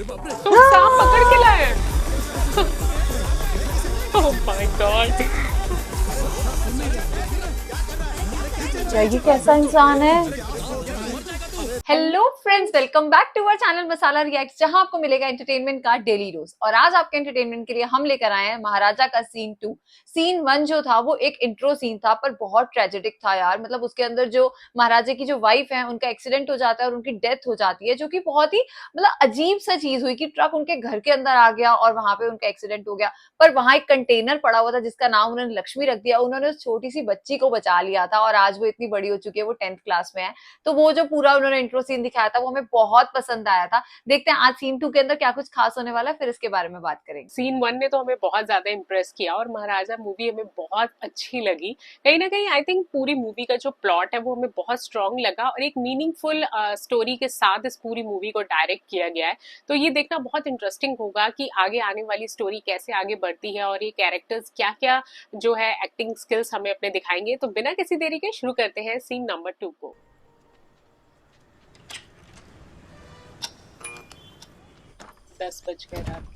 तुम सांप पकड़ के लाए। ओह माय गॉड, ये कैसा इंसान है। Hello friends, welcome back to our channel Masala reacts, जहां आपको मिलेगा एंटरटेनमेंट का डेली डोज। और आज आपके एंटरटेनमेंट के लिए हम लेकर आए हैं महाराजा का सीन 2। सीन 1 जो था वो एक इंट्रो सीन था, पर बहुत ट्रेजेडिक था यार। मतलब उसके अंदर जो महाराजा की जो वाइफ है उनका एक्सीडेंट हो जाता है और उनकी डेथ हो जाती है, जो कि बहुत ही मतलब अजीब सा चीज हुई कि ट्रक उनके घर के अंदर आ गया और वहां पे उनका एक्सीडेंट हो गया। पर वहां एक कंटेनर पड़ा हुआ था जिसका नाम उन्होंने लक्ष्मी रख दिया। उन्होंने उस छोटी सी बच्ची को बचा लिया था और आज वो इतनी बड़ी हो चुकी है, वो 10th क्लास में है। तो वो जो पूरा उन्होंने इंट्रो सीन दिखाया था वो हमें बहुत पसंद आया था। देखते हैं आज सीन 2 के अंदर क्या कुछ खास होने वाला है, फिर इसके बारे में बात करेंगे। सीन 1 ने तो हमें बहुत ज्यादा इम्प्रेस किया और महाराजा मूवी हमें बहुत अच्छी लगी। कहीं ना कहीं आई थिंक पूरी मूवी का जो प्लॉट है वो हमें बहुत स्ट्रांग लगा और एक मीनिंगफुल स्टोरी के साथ इस पूरी मूवी को डायरेक्ट किया गया है। तो ये देखना बहुत इंटरेस्टिंग होगा कि आगे आने वाली स्टोरी कैसे आगे बढ़ती है और ये कैरेक्टर्स क्या क्या जो है एक्टिंग स्किल्स हमें अपने दिखाएंगे। तो बिना किसी देरी के शुरू करते हैं सीन नंबर 2 को। 10 बज गए रात।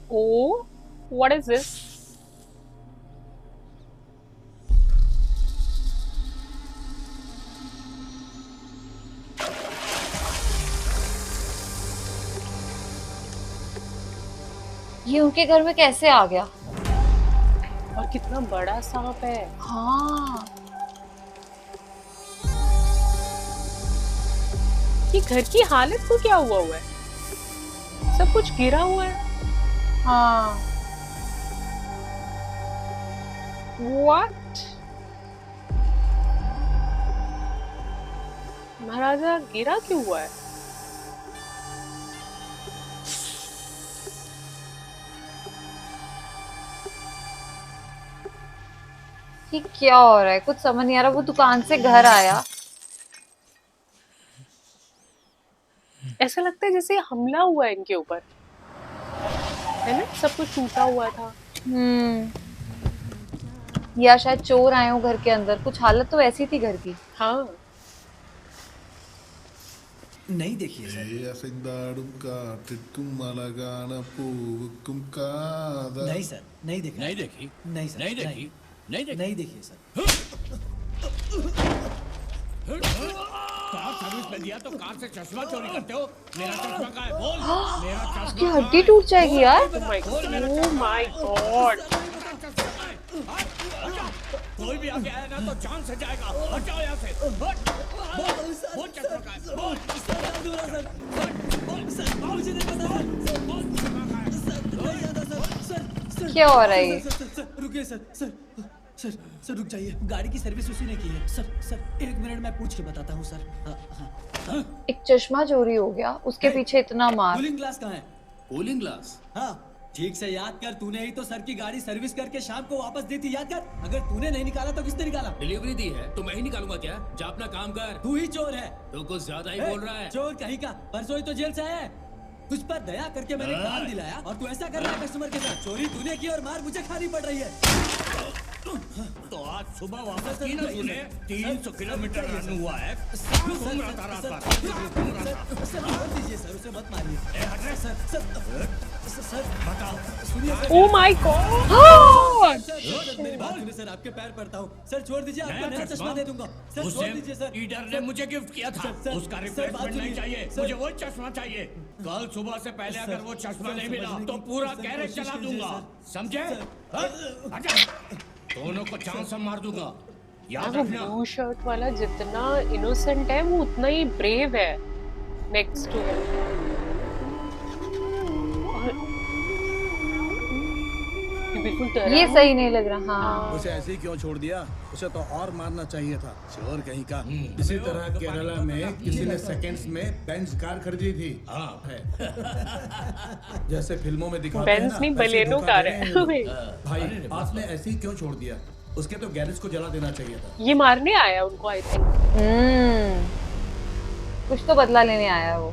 Oh, what is this? ये उनके घर में कैसे आ गया? और कितना बड़ा सांप है। हाँ, ये घर की हालत को क्या हुआ है? सब कुछ गिरा हुआ है। हाँ। What? महाराजा गिरा क्यों हुआ है? ये क्या हो रहा है, कुछ समझ नहीं आ रहा। वो दुकान से घर आया, ऐसा लगता है जैसे हमला हुआ है इनके ऊपर, है ना? सब कुछ टूटा हुआ था। या शायद चोर आए हो घर के अंदर। कुछ हालत तो ऐसी थी घर की। हाँ, नहीं देखिए सर। नहीं सर, नहीं देखा। नहीं देखी? नहीं सर, नहीं देखी? नहीं देखी? नहीं देखिए सर। कार सर्विस में दिया तो कार से चश्मा चोरी करते हो? मेरा चश्मा कहाँ है? बोल। मेरा चश्मा उसकी हड्डी टूट जाएगी यार। oh my god, कोई भी आके आया ना तो जान से जाएगा। हट जाओ यहाँ से। हट। बोल चश्मा कहाँ है? बोल। मुझे नहीं पता सर। क्या हो रहा है ये? सर रुकिए सर रुक जाइए। गाड़ी की सर्विस उसी ने की है। सर 1 मिनट में पूछ के बताता हूँ सर। हाँ। एक चश्मा चोरी हो गया, उसके पीछे इतना मार। कूलिंग ग्लास कहाँ है? Cooling glass? हाँ, ठीक से याद कर। तूने ही तो सर की गाड़ी सर्विस करके शाम को वापस दी थी, याद कर। अगर तूने नहीं निकाला तो किसने निकाला? डिलीवरी दी है तो मैं ही निकालूंगा क्या? जा अपना काम कर। तू ही चोर है। तू कुछ ज्यादा ही बोल रहा है। चोर कहीं का, परसों ही तो जेल से आया है। तुझ पर दया करके मैंने काम दिलाया और तू ऐसा कर रहा है कस्टमर के साथ। चोरी तूने की और मार मुझे खानी पड़ रही है। तो आज सुबह वापस की ना तूने? 300 किलोमीटर रन हुआ है। घूम रहा था रात भर। सर छोड़ दीजिए सर, उसे मत मारिए। सर बताओ। सुनिए sir. oh my god, sir मेरी बात सुनिए सर, आपके पैर पड़ता हूँ सर। छोड़ दीजिए, आपको नया चश्मा दे दूंगा सर। छोड़ दीजिए सर। लीडर ने मुझे गिफ्ट किया था। उसका रिप्लेसमेंट नहीं चाहिए, मुझे वो चश्मा चाहिए। कल सुबह से पहले अगर वो चश्मा नहीं मिला तो पूरा गैरेज चला दूंगा, समझे? दोनों को चांद से मार दूंगा, याद वो रखना। ब्लू शर्ट वाला जितना इनोसेंट है वो उतना ही ब्रेव है नेक्स्ट टू हिम। बिल्कुल डरा ये है। सही नहीं लग रहा। हाँ, उसे ऐसे ही क्यों छोड़ दिया? उसे तो और मारना चाहिए था। चोर कहीं का। इसी तरह केरला में किसी ने सेकंड्स में बेंज कार खरीदी थी। हाँ। जैसे फिल्मों में दिखाते हैं बेंज ना, नहीं वैसे बलेनो धोखा कार दे है। रहे हैं ये लोग। भाई आपने ऐसे ही क्यों छोड़ दिया? उसके तो गैरेज को जला देना चाहिए था। ये मारने आया उनको आई थिंक। कुछ तो बदला लेने आया है वो।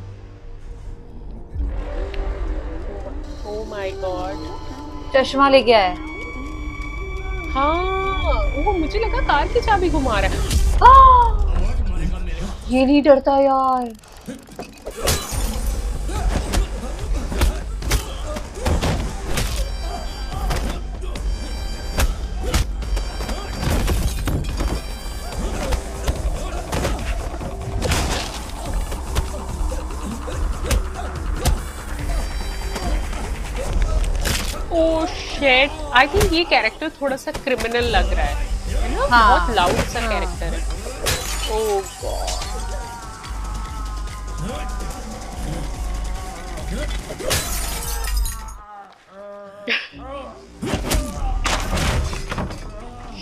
Oh my God. चश्मा लेके आया है। हाँ वो मुझे लगा कार की चाबी घुमा रहा है। ये नहीं डरता यार। ओह शिट, आई थिंक ये कैरेक्टर थोड़ा सा क्रिमिनल लग रहा है ना? हाँ, बहुत लाउड सा हाँ। कैरेक्टर है। ओह गॉड।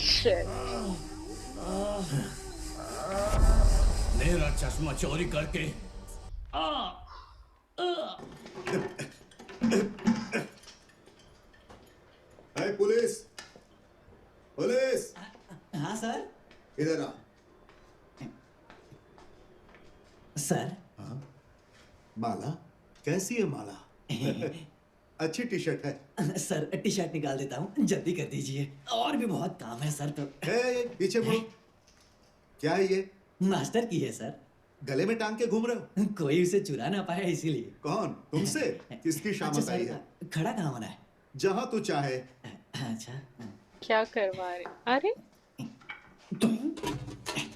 शिट। मेरा चश्मा चोरी करके है पुलिस, पुलिस हाँ सर। इधर आ। सर माला कैसी है माला? अच्छी टी शर्ट है। सर टी शर्ट निकाल देता हूँ, जल्दी कर दीजिए, और भी बहुत काम है सर। तो पीछे मुड़ो। क्या है ये? मास्टर की है सर। गले में टांग के घूम रहे हो? कोई उसे चुरा ना पाए इसीलिए। कौन? तुमसे? किसकी अच्छा शामत आई है? सर, खड़ा कहाँ होना है? जहाँ तू चाहे। अच्छा क्या करवा रहे? अरे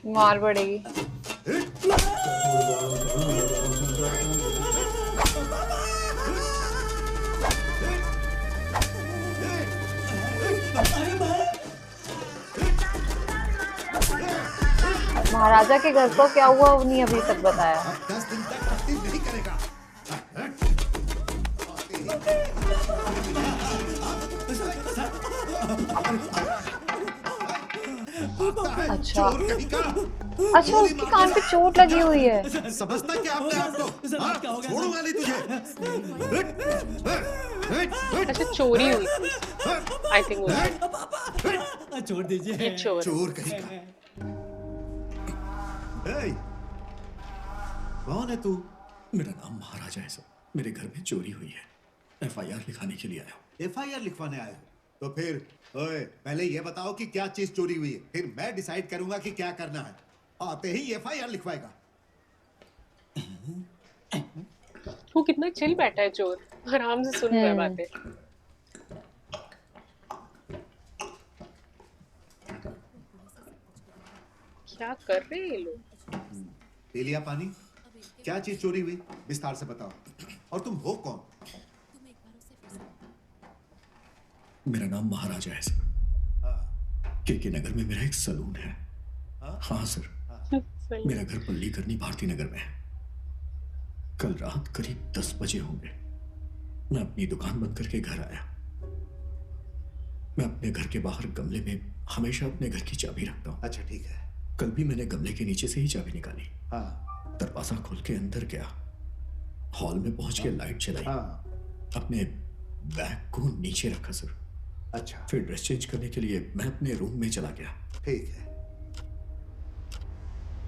मार पड़ेगी। महाराजा के घर को क्या हुआ नहीं अभी तक बताया। 10 दिन तक भक्ति नहीं करेगा। अच्छा चोर कहीं का। अच्छा, उसके कान पे चोट लगी हुई है। समझता क्या अपने आप को? हाँ, छोड़ूंगा नहीं तुझे। अच्छा चोरी हुई आई थिंक वो छोड़ दीजिए। चोर। चोर कहीं का। ए, कौन है तू? मेरा नाम महाराजा है सर। मेरे घर में चोरी हुई है, एफआईआर लिखाने के लिए आया हूँ। एफआईआर लिखवाने आए हो? तो फिर ओए, पहले ये बताओ कि क्या चीज चोरी हुई है, फिर मैं डिसाइड करूंगा कि क्या करना है। आते ही एफआईआर लिखवाएगा। वो कितना चिल बैठा है चोर, आराम से सुन रहा है बातें। क्या कर रहे हैं ये लोग? पी लिया पानी? क्या चीज चोरी हुई, विस्तार से बताओ। और तुम हो कौन? मेरा नाम महाराजा है सर। केके नगर में मेरा एक सलून है। हाँ सर, सही। मेरा घर पल्ली करनी भारती नगर में है। कल रात करीब 10 बजे होंगे, मैं अपनी दुकान बंद करके घर आया। मैं अपने घर के बाहर गमले में हमेशा अपने घर की चाबी रखता हूँ। अच्छा ठीक है। कल भी मैंने गमले के नीचे से ही चाबी निकाली। हाँ दरवाजा खोल के अंदर गया, हॉल में पहुंच के लाइट जलाई, हाँ। अपने बैग को नीचे रखा सर। अच्छा फिर ड्रेस चेंज करने के लिए मैं अपने रूम में चला गया। ठीक है।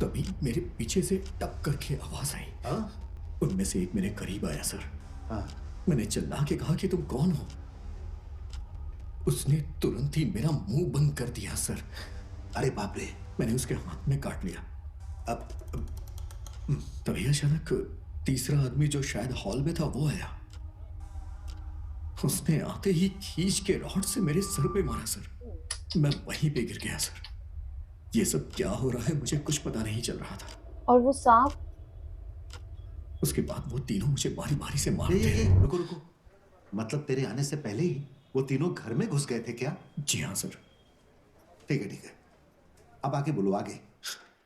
तभी मेरे पीछे से टप करके आवाज आई। हाँ उनमें से एक मेरे करीब आया सर। हाँ। मैंने चिल्ला के कहा कि तुम कौन हो। उसने तुरंत ही मेरा मुंह बंद कर दिया सर। अरे बाप रे। मैंने उसके हाथ में काट लिया। अब तभी अचानक तीसरा आदमी जो शायद हॉल में था वो आया। उसने आते ही खींच के रॉड से मेरे सर पे मारा सर। मैं वहीं पे गिर गया सर। ये सब क्या हो रहा है मुझे कुछ पता नहीं चल रहा था। और वो सांप? उसके बाद वो तीनों मुझे बारी बारी से ये मारते। रुको रुको। मतलब तेरे आने से पहले ही वो तीनों घर में घुस गए थे क्या? जी हाँ सर। ठीक है ठीक है। अब आगे बोलो, आगे।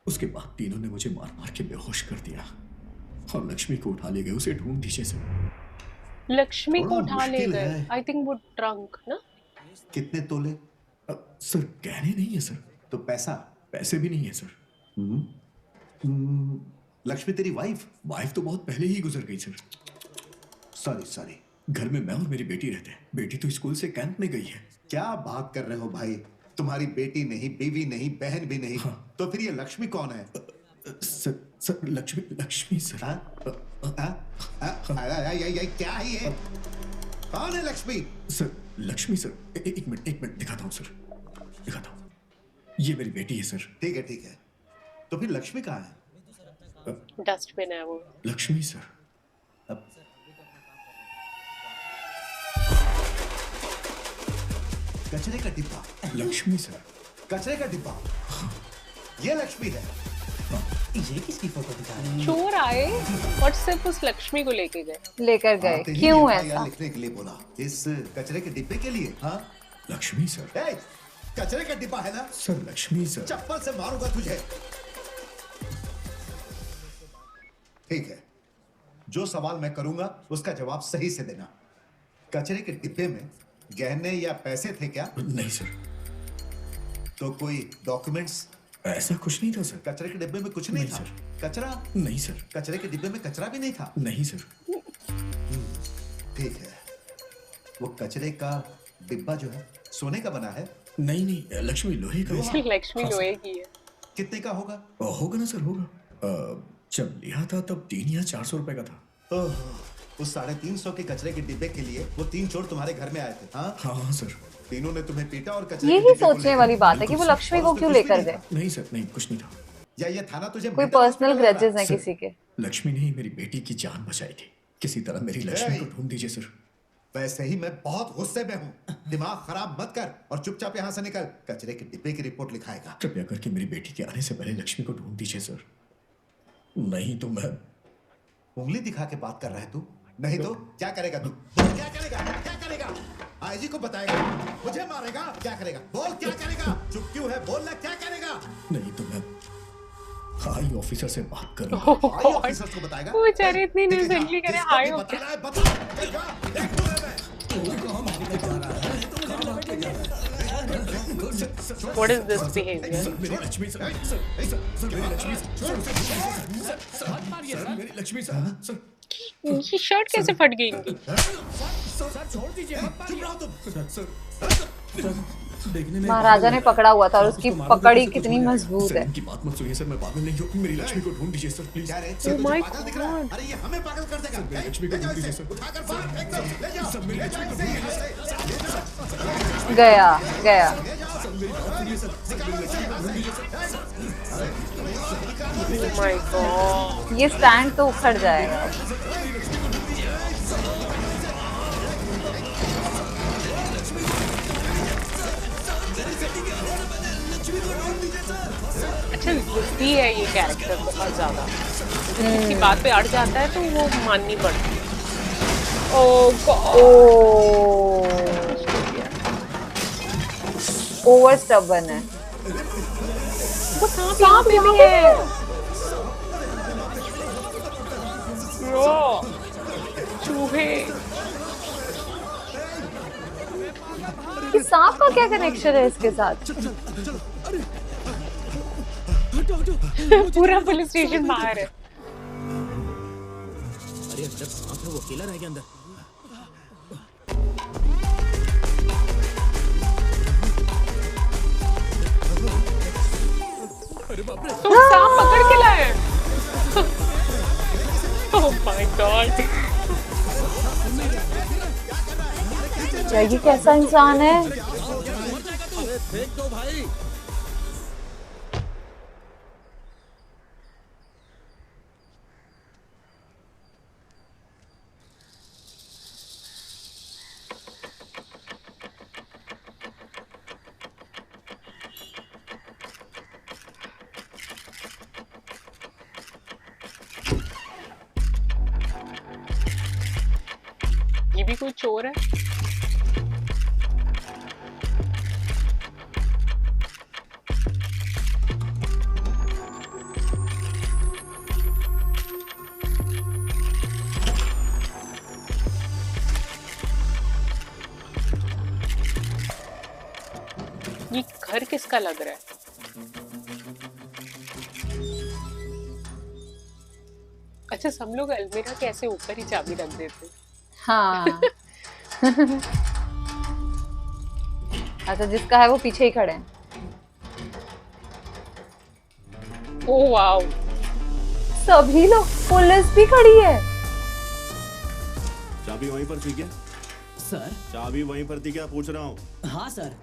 उसके बाद तीनों ने मुझे मार मार के बेहोश कर दिया और लक्ष्मी को उठा ले गए। उसे ढूंढ दीजिए सर। लक्ष्मी को थोड़ा उठा ले मुश्किल गए। है। आई थिंक वो ट्रंक ना। कितने तोले? सर गहने नहीं है सर। तो पैसा? पैसे भी नहीं है सर। लक्ष्मी तेरी वाइफ? वाइफ तो बहुत पहले ही गुजर गई सर। Sorry sorry. घर में मैं और मेरी बेटी रहते हैं। बेटी तो स्कूल से कैंप में गई है। क्या बात कर रहे हो भाई? तुम्हारी बेटी नहीं, बीवी नहीं, बहन भी नहीं। हाँ। तो फिर ये लक्ष्मी कौन है? Sir Lakshmi sir. हाँ? ये क्या है ये? कौन है लक्ष्मी? सर लक्ष्मी सर, एक मिनट दिखाता हूँ सर, दिखाता हूँ। ये मेरी बेटी है सर। ठीक है। तो फिर लक्ष्मी कहाँ है? डस्टबिन है वो। लक्ष्मी सर। अब कचरे का डिब्बा। लक्ष्मी सर। कचरे का डिब्बा। ये लक्ष्मी है। ये किसकी फोटो दिखा रहे हैं? चोर आए और सिर्फ उस लक्ष्मी को लेके गए। लेकर गए, आते ही क्यों FIR ऐसा? लिखने के लिए बोला। इस कचरे के डिब्बे के लिए? हाँ। लक्ष्मी सर। ए, कचरे का डिब्बा है ना? Sir Lakshmi sir. चप्पल से मारूंगा तुझे। ठीक है, जो सवाल मैं करूंगा उसका जवाब सही से देना। कचरे के डिब्बे में गहने या पैसे थे क्या? नहीं सर, तो कोई डॉक्यूमेंट्स? ऐसा कुछ नहीं था सर। कचरे के डिब्बे में कुछ नहीं था। सर। कचरा? नहीं सर। कचरे के डिब्बे में कचरा भी नहीं था। नहीं सर। ठीक है, वो कचरे का डिब्बा जो है सोने का बना है? नहीं लक्ष्मी लोहे का है सर। लक्ष्मी हाँ, सर। लोहे की है। कितने का होगा? होगा ना सर, होगा। जब लिया था तब 3 या 400 रुपए का था। ओह, उस 350 के कचरे के डिब्बे के लिए वो 3 चोर तुम्हारे घर में आए थे? हाँ, हाँ सर। तीनों ने तुम्हें पीटा और कचरे ये के ही डिब्बे को सोचने लेकर- वाली बात है कि वो बिल्कुल लक्ष्मी और को उसमें क्यों कुछ भी लेकर नहीं गए। था। नहीं सर, नहीं कुछ नहीं था। या ये थाना तुझे कोई mental पर्सनल hospital लग रहा है? ग्रजेस है सर, किसी के। लक्ष्मी ने ही मेरी बेटी की जान बचाई थी। किसी तरह मेरी लक्ष्मी को ए! ढूंढ दीजिए सर। वैसे ही मैं बहुत गुस्से में हूँ। दिमाग खराब मत कर और चुपचाप यहाँ से निकल। कचरे के डिब्बे की रिपोर्ट लिखाएगा। कृपया करके मेरी बेटी के आने से पहले लक्ष्मी को ढूंढ दीजिए सर, नहीं तो मैं। उंगली दिखा के बात कर रहा है तू? नहीं तो क्या करेगा तू? बोल, क्या करेगा? आईजी को बताएगा? मुझे मारेगा? क्या करेगा? बोल, क्या करेगा? चुप क्यों है? बोल ना, क्या करेगा? नहीं तो मैं हाई ऑफिसर से बात करूंगा। हाई ऑफिसर को बताएगा? वो बेचारे इतनी ठीक है, innocently करे, जिसको हाई भी ऑफिसर। बताना है बता। देख तुम्हें मैं। What is this behavior? Sir मेरी लक्ष्मी सर, सर मेरी लक्ष्मी सर, मेरी लक्ष्मी सर। ये शर्ट कैसे फट गई इनकी? सर छोड़ दीजिए, मत चुप मारिए। रहो तुम। देखने में महाराजा ने पकड़ा हुआ था और उसकी पकड़ी कितनी मजबूत सर है। इनकी बात मत सुनिए सर, मैं पागल नहीं हूँ। मेरी लक्ष्मी को ढूंढ दीजिए सर प्लीज। क्या रे? Oh तुझे my पागल दिख रहा है? God. अरे ये हमें पागल कर देगा। मेरी लक्ष्मी को ले जाओ ढूंढ दीजिए इसे, सर। उठाकर बाहर फेंक दो। ले जाओ। सर मेरी ले लक्ष्मी जाओ को इसे, ढूंढ दीजिए सर। गया गया। Oh my God. ये स्टैंड तो उखड़ जाएगा। अच्छा जिद्दी है ये कैरेक्टर बहुत ज्यादा। जब किसी बात पे अड़ जाता है तो वो माननी पड़ती है। Oh God. ओवर स्टबन है। वो सांप भी है। Bro, चूहे। कि सांप का क्या कनेक्शन है इसके साथ? पूरा पुलिस स्टेशन बाहर है। अरे अंदर सांप है, वो अकेला रह गया अंदर। तो सांप पकड़ के लाए। Oh my God. ये कैसा इंसान है? फेंक दो भाई। ये भी कोई चोर है? ये घर किसका लग रहा है? अच्छा सब लोग अलमीरा के ऐसे ऊपर ही चाबी रख देते हैं। हाँ। अच्छा, जिसका है वो पीछे ही खड़े हैं। ओह वाओ, सभी लोग, पुलिस भी खड़ी है। चाबी वहीं पर थी क्या? सर चाबी वहीं पर थी क्या पूछ रहा हूँ। हाँ सर,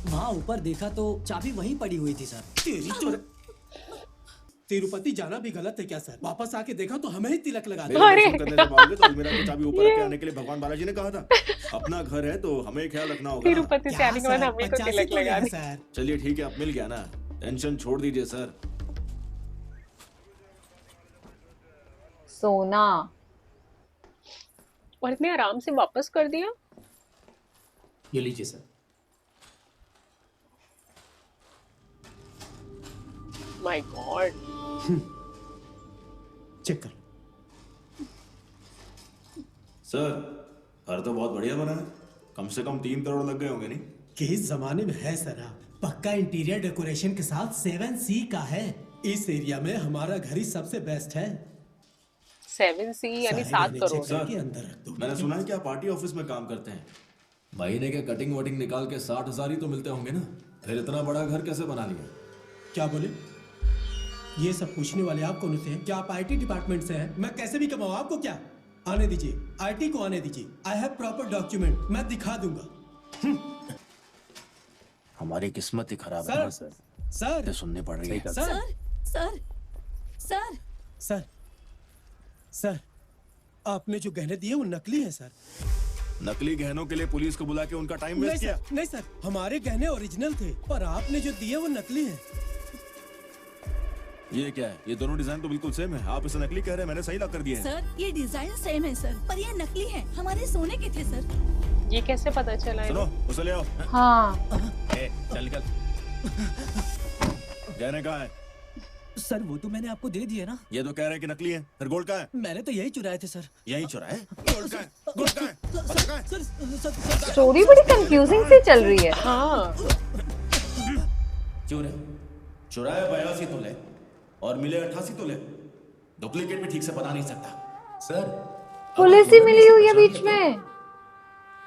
वहाँ ऊपर देखा तो चाबी वहीं पड़ी हुई थी सर। तेरी तो तिरुपति जाना भी गलत है क्या सर? वापस आके देखा तो हमें ही तिलक लगा दिया। अरे दर्शन करने से पाओगे तो अलमीरा की चाबी ऊपर रख के आने के लिए भगवान बालाजी ने कहा था। अपना घर है तो हमें ख्याल रखना होगा ना। तिरुपति से आने के बाद हमें को 85 तिलक तोले लगा है दी। सर। चलिए ठीक है, अब मिल गया ना, टेंशन छोड़ दीजिए सर। सोना। और इतने आराम से वापस कर दिया। ये लीजिए सर। माय गॉड, चेक कर। सर घर तो बहुत बढ़िया बना है, कम से कम 3 करोड़ लग गए होंगे नहीं? किस जमाने में है सर आप? पक्का इंटीरियर डेकोरेशन के साथ 7C का है। इस एरिया में हमारा घर ही सबसे बेस्ट है। 7C यानी 7 करोड़। सर, के अंदर रख दो। मैंने सुना है कि आप पार्टी ऑफिस में काम करते हैं। महीने के कटिंग वटिंग निकाल के 60,000 ही तो मिलते होंगे ना, फिर इतना बड़ा घर कैसे बना लिया? क्या बोले? ये सब पूछने वाले आप कौन होते हैं? क्या आप IT डिपार्टमेंट से हैं? मैं कैसे भी कमाऊं, आपको क्या? आने दीजिए, IT को आने दीजिए। आई हैव प्रॉपर डॉक्यूमेंट, मैं दिखा दूंगा। हमारी किस्मत ही खराब सर, है ना सर, सर, ये सुननी पड़ रही है। Sir, sir sir sir sir, sir, आपने जो गहने दिए वो नकली है सर। नकली गहनों के लिए पुलिस को बुला के उनका टाइम नहीं वेस्ट किया? सर, नहीं सर, हमारे गहने ओरिजिनल थे, पर आपने जो दिए वो नकली है। ये क्या है? ये दोनों डिजाइन तो बिल्कुल सेम है, आप इसे नकली कह रहे हैं, मैंने सही ला कर दिए हैं। सर, ये डिजाइन सेम है सर, पर ये नकली है, हमारे सोने के थे सर। ये कैसे पता चला सुनो, है? उसे ले आओ। हाँ, चल निकल। गहने कहाँ है? सर वो तो मैंने आपको दे दिए ना। ये तो कह रहे हैं कि नकली है, फिर गोल्ड कहाँ है? मैंने तो यही चुराए थे सर। यहीं चुराए? गोल्ड कहाँ है? गोल्ड कहाँ है? पता कहाँ है? सर, स्टोरी बड़ी कंफ्यूजिंग सी चल रही है। हाँ, क्यों रे? चुराए 82 तोले और मिले 88 तोले। डुप्लीकेट भी ठीक से बना नहीं सकता सर। पुलिस ही मिली हुई है बीच में।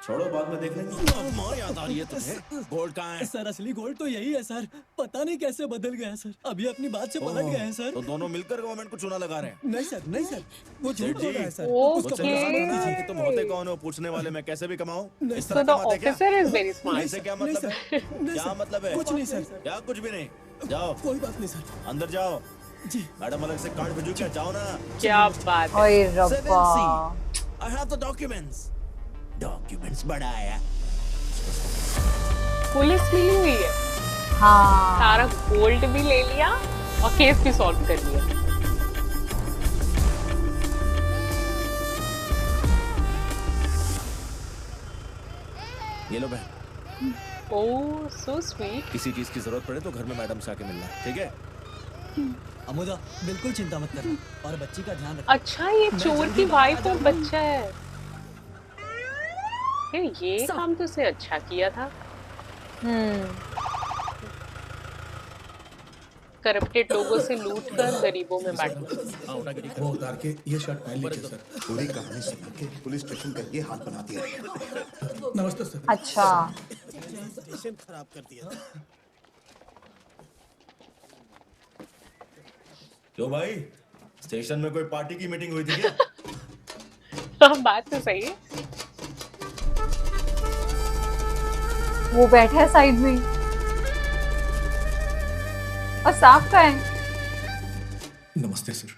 छोड़ो, बाद में देख लेंगे। मां याद आ रही है तुम्हें? गोल्ड कहाँ है? सर असली गोल्ड तो यही है सर। पता नहीं कैसे बदल गया सर, अभी अपनी बात से पलट गए हैं सर। तो दोनों मिलकर गवर्नमेंट को चूना लगा रहे हैं। नहीं सर, नहीं सर, वो झूठ बोल रहा है सर। ओके। उसका बदला मत लीजिए। कि तुम होते कौन हो पूछने वाले, मैं कैसे भी कमाऊं? इस so तरह the कमाते क्या? officer is very smart. ऐसे क्या नहीं मतलब सर, है? नहीं क्या सर, मतलब है? कुछ नहीं सर, क्या कुछ भी नहीं? जाओ कोई बात नहीं सर। अंदर जाओ। जी, मैडम अलग से कार्ड भेजू क्या? जाओ ना। क्या बात है। ओए रब्बा। 7C। I have the documents. Documents बड़ा आया। पुलिस मिली हुई है, हाँ, सारा गोल्ड भी ले लिया और केस भी सॉल्व कर लिया। ये लो बहन, ओह सो स्वीट। किसी चीज की जरूरत पड़े तो घर में मैडम से आके मिलना, ठीक है? अमुदा बिल्कुल चिंता मत करना और बच्ची का ध्यान रखना। अच्छा, ये चोर की वाइफ और बच्चा है। ये काम तो उसने अच्छा किया था। करप्टेड लोगों से लूट कर गरीबों में बांटना। वो उतार के ये शर्ट पहन लीजिए सर। पूरी कहानी सुना के पुलिस स्टेशन का ये हाल बना दिया। नमस्ते सर। अच्छा, स्टेशन खराब कर दिया। क्यों भाई, स्टेशन में कोई पार्टी की मीटिंग हुई थी क्या? हाँ, बात तो सही है। वो बैठा है साइड में और साफ का है। नमस्ते सर।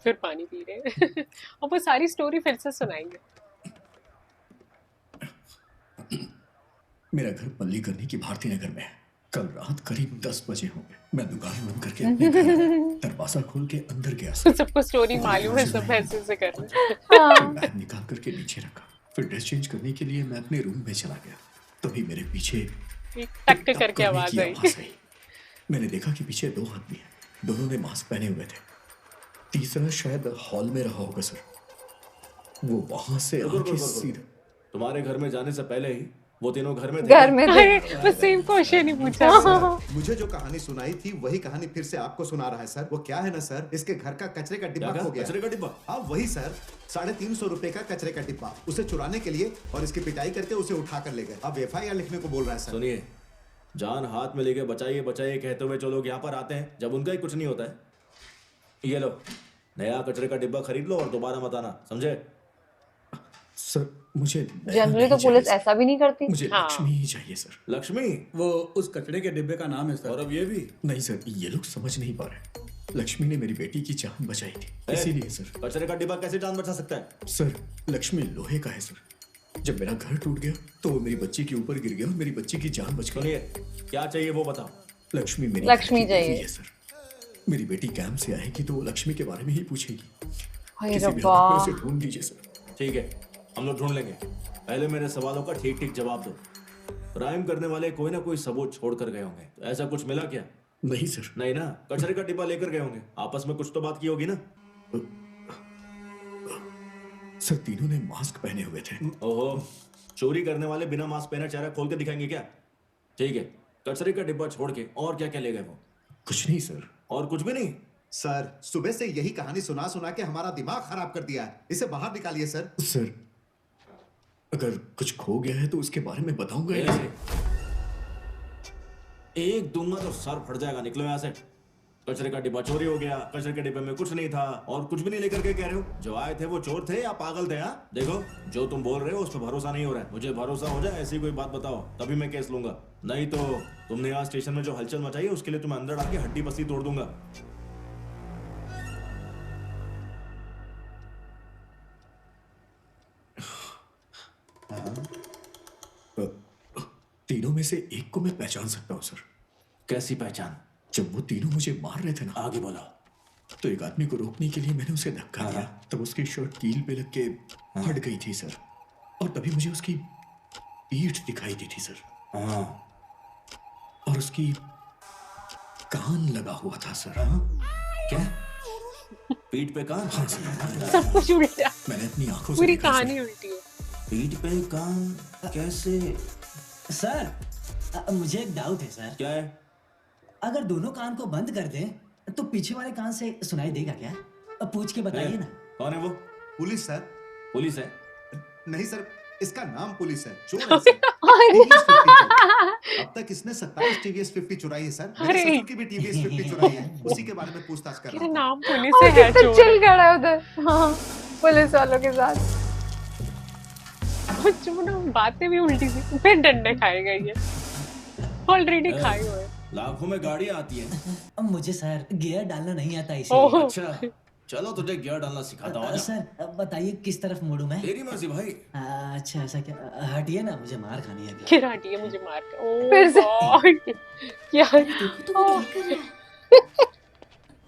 फिर पानी पी रहे हैं। और वो सारी स्टोरी फिर से सुनाएंगे। मेरा घर पल्लीकरनी की भारती नगर में है। कल रात करीब 10 बजे होंगे। मैं दुकान बंद करके अपने घर आया। दरवाजा खोल के अंदर गया सर। सबको स्टोरी मालूम है, सब ऐसे से कर रहे हैं। बैग निकाल करके नीचे रखा, फिर ड्रेस चेंज करने के लिए मैं अपने रूम में चला गया। तभी मेरे पीछे एक टक करके करने आवाज की आई। मैंने देखा कि पीछे 2 आदमी हैं, दोनों ने मास्क पहने हुए थे। तीसरा शायद हॉल में रहा होगा सर। वो वहां से आके सीधा तुम्हारे घर में जाने से पहले ही वो तीनों घर में थे घर में थे। अरे वो सेम क्वेश्चन ही पूछा। मुझे जो कहानी सुनाई थी वही कहानी फिर से आपको सुना रहा है सर। वो क्या है ना सर, इसके घर का कचरे का डिब्बा खो गया। कचरे का डिब्बा? हाँ वही सर, 350 रुपए का कचरे का डिब्बा। उसे चुराने के लिए और इसकी पिटाई करके उसे उठा कर ले गए। अब FIR लिखने को बोल रहा है सर। सुनिए, जान हाथ में लेके बचाइए बचाइए कहते हुए जो लोग यहाँ पर आते हैं, जब उनका ही कुछ नहीं होता है। ये लो, नया कचरे का डिब्बा खरीद लो और दोबारा मत आना, समझे? सर मुझे जनरली तो पुलिस ऐसा भी नहीं करती। मुझे हाँ। लक्ष्मी ही चाहिए सर। लक्ष्मी? वो उस कचड़े के डिब्बे का नाम है सर। और अब ये भी? नहीं सर, ये लोग समझ नहीं पा रहे। लक्ष्मी ने मेरी बेटी की जान बचाई थी, इसीलिए सर। कचरे का डिब्बा कैसे जान बचा सकता है? सर लक्ष्मी लोहे का है सर। जब मेरा घर टूट गया तो वो मेरी बच्ची के ऊपर गिर गया और मेरी बच्ची की जान बच गई। सुनिए, क्या चाहिए वो बताओ। लक्ष्मी मेरी लक्ष्मी घर की बीवी चाहिए। है सर। मेरी बेटी कैंप से आएगी तो वो लक्ष्मी के बारे में ही पूछेगी। हाय किसी भी रब्बा। हालत में उसे ढूंढ लीजिए सर। ठीक है, हम लोग ढूंढ लेंगे। पहले मेरे सवालों का ठीक ठीक जवाब दो। क्राइम करने वाले कोई ना कोई सबूत छोड़ कर गए होंगे, तो ऐसा कुछ मिला क्या? नहीं सर। नहीं ना, कचरे का डिब्बा लेकर गए होंगे, आपस में कुछ तो बात की होगी ना? सर तीनों ने मास्क पहने हुए थे। ओहो, चोरी करने वाले बिना मास्क पहने चेहरा खोल के दिखाएंगे क्या? ठीक है, कचरे का डिब्बा छोड़ के और क्या क्या ले गए वो? कुछ नहीं सर। और कुछ भी नहीं? सर सुबह से यही कहानी सुना सुना के हमारा दिमाग खराब कर दिया है। इसे बाहर निकालिए सर। सर अगर कुछ खो गया है तो उसके बारे में बताऊंगा ही ऐसे नहीं। एक दूंगा तो सर फट जाएगा। निकलो यहाँ से। कचरे का डिब्बा चोरी हो गया, कचरे के डिब्बे में कुछ नहीं था और कुछ भी नहीं लेकर के कह रहे हो। जो आए थे वो चोर थे या पागल थे? हाँ देखो, जो तुम बोल रहे हो उस पर भरोसा नहीं हो रहा है। मुझे भरोसा हो जाए ऐसी कोई बात बताओ, तभी मैं केस लूंगा। नहीं तो तुमने यहाँ स्टेशन में जो हलचल मचाई है उसके लिए तुम्हें अंदर डाल के हड्डी बस्ती तोड़ दूंगा। तीनों में से एक को मैं पहचान सकता हूँ सर। कैसी पहचान? जब वो तीनों मुझे मार रहे थे ना, आगे बोलो। तो एक आदमी को रोकने के लिए मैंने उसे धक्का दिया, तब उसकी शर्ट कील पे लग के फट गई थी सर। और तभी मुझे उसकी पीठ दिखाई दी थी सर। हाँ, और उसकी कान लगा हुआ था सर। क्या? पीठ पे कान? हाँ सर, सब कुछ उल्टा, मैंने अपनी आंखों से पूरी देखा सर। कहानी उल्टी है। पीठ पे कान कैसे? सर मुझे एक डाउट है सर। क्या है? अगर दोनों कान को बंद कर दें तो पीछे वाले कान से सुनाई देगा क्या? अब पूछ के बताइए ना। कौन है वो? Police sir. पुलिस है? नहीं सर, इसका नाम पुलिस है। चोर है सर। TVS 50 चोर। अब तक इसने 27 TVS 50 चुराई है सर। मेरे अरे। ससुर की भी TVS 50 चुराई है। उसी के बारे में पूछताछ कर रहा तेरा हूँ। नाम पुलिस और से है कितना चोर। चिल खड़ा है उधर। हाँ, पुलिस वालों के साथ। कुछ ना बातें भी उल्टी सी। फिर डंडे खाएगा ये, ऑलरेडी खाए हुए हैं। लाखों में गाड़ियां आती हैं। अब मुझे सर गियर डालना नहीं आता ओह। इसीलिए। अच्छा, चलो तुझे गियर डालना सिखाता हूँ। आजा। सर अब बताइए किस तरफ मुड़ूं मैं? तेरी मर्जी भाई। अच्छा ऐसा क्या? हटिए ना, मुझे मार खानी है अभी। फिर हटिए मुझे मार के। ओह फिर से। गॉड, क्या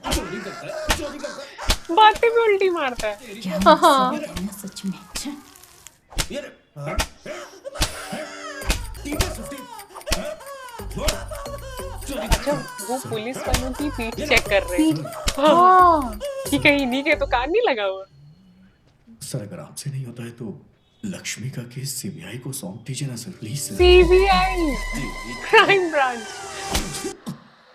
चोरी करता है, चोरी करता है। बातें भी उल्टी मारता है। हाँ, सच में। ये रे। TVS 50। चोरी अच्छा, वो पुलिस वालों की पीठ चेक कर रहे हैं। हाँ। कि कहीं इन्हीं के तो कान नहीं लगा हुआ। सर अगर आपसे नहीं होता है तो लक्ष्मी का केस CBI को सौंप दीजिए ना sir, please sir. CBI, crime branch.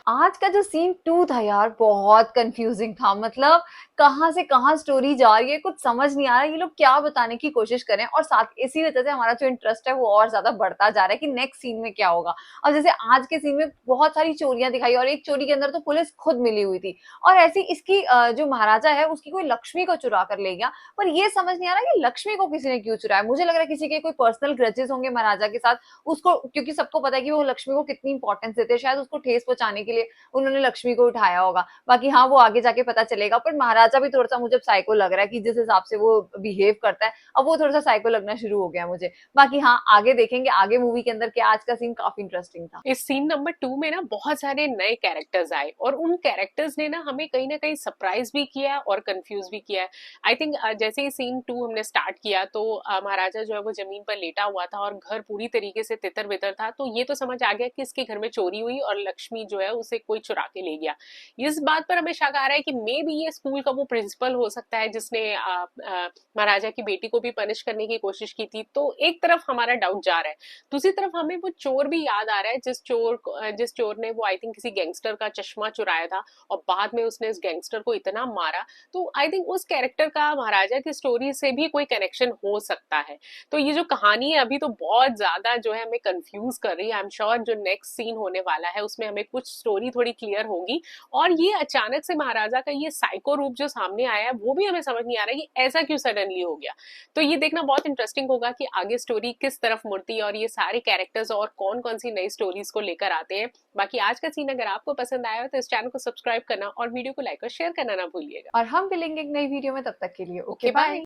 आज का जो सीन 2 था यार, बहुत कंफ्यूजिंग था। मतलब कहाँ से कहाँ स्टोरी जा रही है, कुछ समझ नहीं आ रहा है ये लोग क्या बताने की कोशिश करें। और साथ इसी वजह से हमारा जो इंटरेस्ट है वो और ज्यादा बढ़ता जा रहा है कि नेक्स्ट सीन में क्या होगा। अब जैसे आज के सीन में बहुत सारी चोरियां दिखाई और एक चोरी के अंदर तो पुलिस खुद मिली हुई थी। और ऐसी इसकी जो महाराजा है उसकी कोई लक्ष्मी को चुरा कर ले गया। पर ये समझ नहीं आ रहा कि लक्ष्मी को किसी ने क्यों चुराया। मुझे लग रहा है किसी के कोई पर्सनल ग्रजेस होंगे महाराजा के साथ उसको, क्योंकि सबको पता है कि वो लक्ष्मी को कितनी इंपॉर्टेंस देते हैं। शायद उसको ठेस पहुंचाने के लिए उन्होंने लक्ष्मी को उठाया होगा। बाकी हाँ, वो आगे जाके पता चलेगा। पर महाराजा भी थोड़ा सा मुझे साइको लग रहा है कि जिस हिसाब से वो बिहेव करता है, अब वो थोड़ा सा साइको लगना शुरू हो गया मुझे। बाकी हाँ, आगे देखेंगे आगे मूवी के अंदर क्या। आज का सीन काफी इंटरेस्टिंग था। इस सीन नंबर 2 में ना बहुत सारे नए कैरेक्टर्स आए और उन कैरेक्टर्स ने ना हमें कहीं ना कहीं सरप्राइज भी किया और कंफ्यूज भी किया है। आई थिंक जैसे ही सीन 2 हमने स्टार्ट किया तो महाराजा जो है वो जमीन पर लेटा हुआ था और घर पूरी तरीके से तितर बितर था। तो ये तो समझ आ गया कि इसके घर में चोरी हुई और लक्ष्मी जो है उसे कोई चुरा के ले गया। इस बात पर हमें शक आ रहा है कि मे बी ये स्कूल का वो प्रिंसिपल हो सकता है जिसने महाराजा की बेटी को भी पनिश करने की कोशिश की थी। तो एक तरफ हमारा डाउट जा रहा है, दूसरी तरफ हमें वो चोर भी याद आ रहा है जिस चोर ने वो आई थिंक किसी गैंगस्टर का चश्मा चुराया था और बाद में उसने उस गैंगस्टर को इतना मारा। तो आई थिंक उस कैरेक्टर का महाराजा की स्टोरी से भी कोई कनेक्शन हो सकता है। तो ये जो कहानी है अभी तो बहुत ज्यादा जो है हमें कंफ्यूज कर रही है। आई एम श्योर जो नेक्स्ट सीन होने वाला है उसमें हमें कुछ स्टोरी थोड़ी क्लियर होगी। और ये अचानक से महाराजा का ये साइको रूप जो सामने आया है वो भी हमें समझ नहीं आ रहा है कि ऐसा क्यों सडनली हो गया। तो ये देखना बहुत इंटरेस्टिंग होगा कि आगे स्टोरी किस तरफ मुड़ती है और ये सारे कैरेक्टर्स और कौन कौन सी नई स्टोरीज को लेकर आते हैं। बाकी आज का सीन अगर आपको पसंद आया हो तो इस चैनल को सब्सक्राइब करना और वीडियो को लाइक और शेयर करना ना भूलिएगा। और हम मिलेंगे एक नई वीडियो में, तब तक के लिए ओके बाय। बाय।